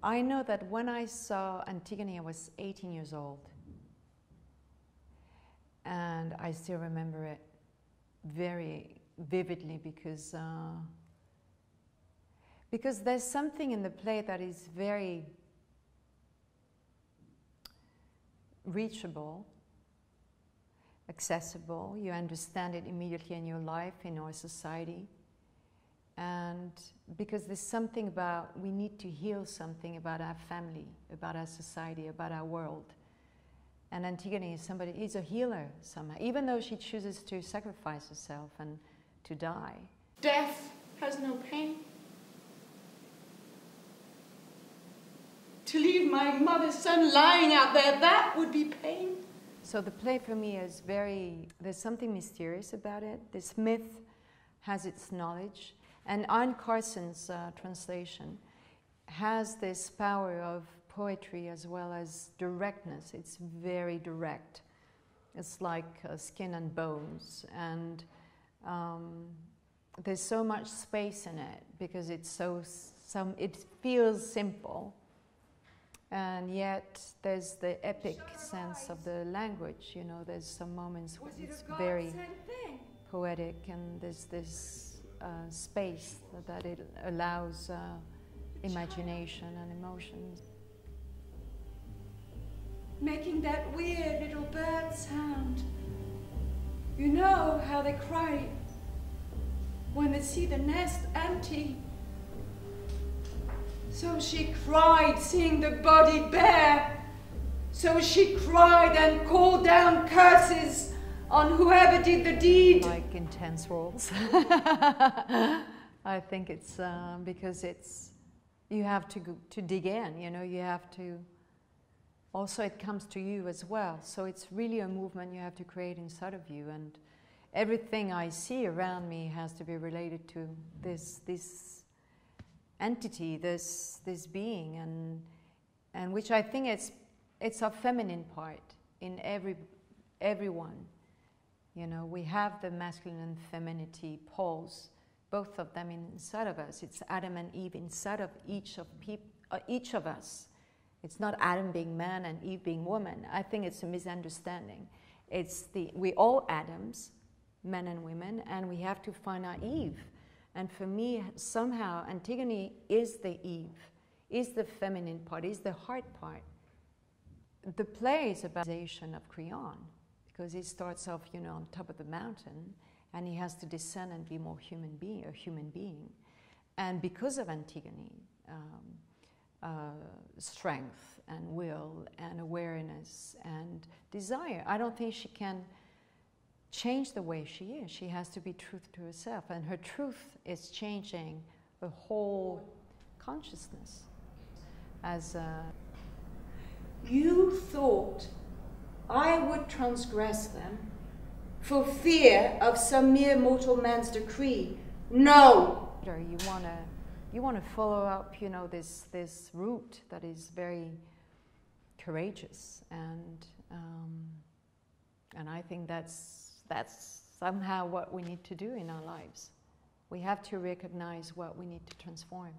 I know that when I saw Antigone, I was 18 years old. And I still remember it very vividly because there's something in the play that is very reachable, accessible. You understand it immediately in your life, in our society. And because there's something about, we need to heal something about our family, about our society, about our world. And Antigone is somebody, is a healer somehow, even though she chooses to sacrifice herself and to die. Death has no pain. To leave my mother's son lying out there, that would be pain. So the play for me is very, there's something mysterious about it. This myth has its knowledge. And Arne Carson's translation has this power of poetry as well as directness. It's very direct. It's like skin and bones. And there's so much space in it because it's it feels simple. And yet there's the epic sense of the language, you know, there's some moments where it's very poetic and there's this space that it allows imagination and emotions. Making that weird little bird sound. You know how they cry when they see the nest empty. So she cried, seeing the body bare. So she cried and called down curses on whoever did the deed. Like intense roles. I think it's because you have to dig in, you know, you have to, also it comes to you as well. So it's really a movement you have to create inside of you, and everything I see around me has to be related to this entity, this being, and which I think it's a feminine part in everyone. You know, we have the masculine and femininity poles, both of them inside of us. It's Adam and Eve inside of each of us. It's not Adam being man and Eve being woman. I think it's a misunderstanding. We all Adams, men and women, and we have to find our Eve. And for me, somehow, Antigone is the Eve, is the feminine part, is the heart part. The play is about the realization of Creon, because he starts off, you know, on top of the mountain, and he has to descend and be more a human being. And because of Antigone, strength and will and awareness and desire, I don't think she can change the way she is. She has to be truth to herself, and her truth is changing the whole consciousness. As you thought I would transgress them for fear of some mere mortal man's decree. No. You want to follow up, you know, this route that is very courageous, and I think that's somehow what we need to do in our lives. We have to recognize what we need to transform.